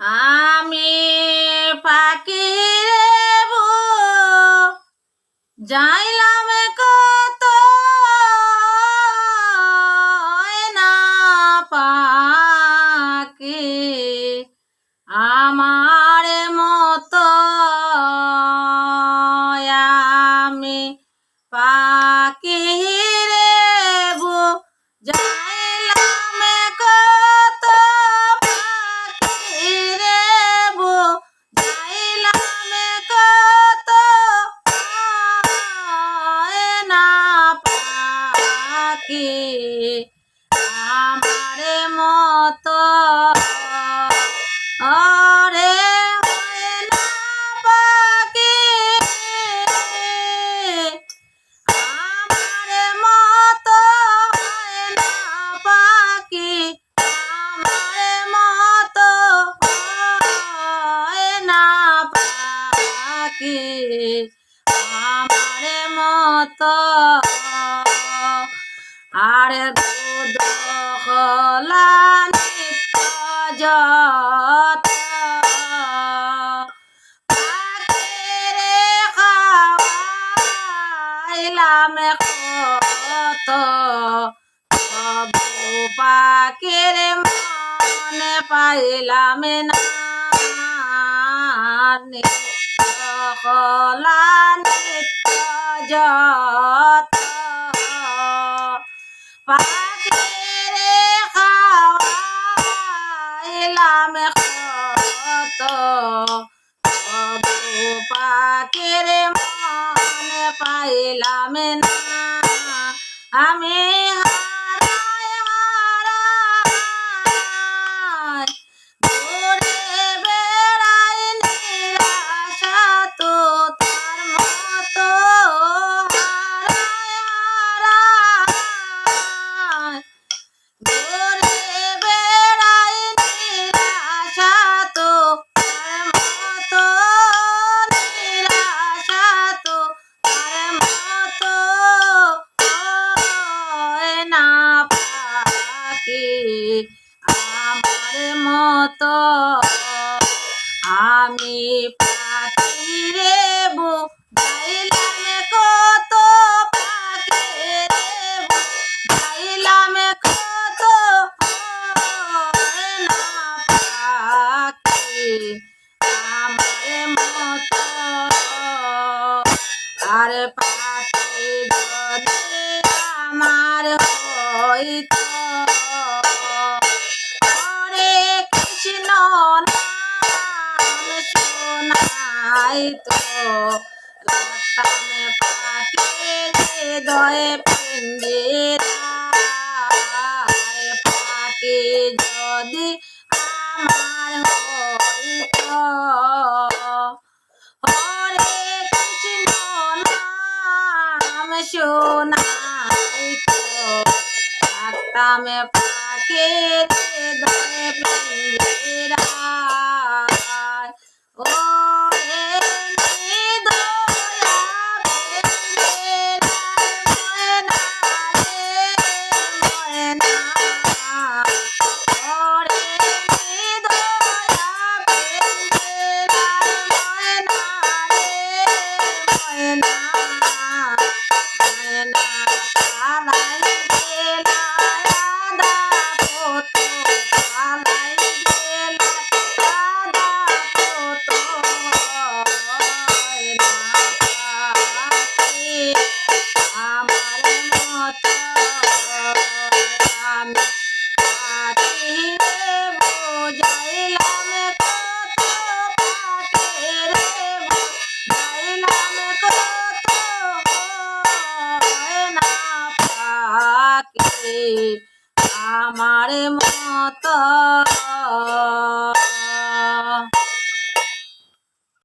আমি পাখি রে যাইলাম কত না পাখি আমার মতো আমি পাখি রে যাইলাম কত পাখি রে যাইলাম কত না পাখি আমার মতো ওরে না পাখি আমার মতো না পাখি আমার মতো না পাখি আমার মতো আর দুধ হলা নিত্য যত পাখিরে খাওয়াইলাম কত তবু পাখির মনে পাইলাম না নিত্য হলা নিত্য যত পাখিরে খাওয়াইলাম কত তবু পাখির মনে পাইলাম না আমি হারাই হারাই ঘুরে বেড়াই নিরাশা তো তার মতো হারাই হারাই ঘুরে বেড়াই নিরাশা তো তার মতো নিরাশা তো তার মতো না পাখি আমার মতো আমি পাখি রে যাইলাম কত পাখি রে যাইলাম কত না পাখি আমার মতো আর পাখি যদি আমার হইত হরে কৃষ্ণ নাম শোনাইতো রাখতাম পাখি হৃদয়ে পিঞ্জিরায় পাখি যদি আমার হইত হরে কৃষ্ণ নাম শোনাইতো রাখতাম পাখি হৃদয়ে পিঞ্জিরায় ও হে নিদয়া পিঞ্জিরায় ময়না ওরে নিদয়া পিঞ্জিরায় ময়না ময়না পালাই গেলা রাধা পত পালাই গেলা রাধা পত ময়না পাখি আমার মতো আমি পাখি রে বুঝাইলাম কত পাখি রে বুঝাইলাম কত না পাখি আমার মতো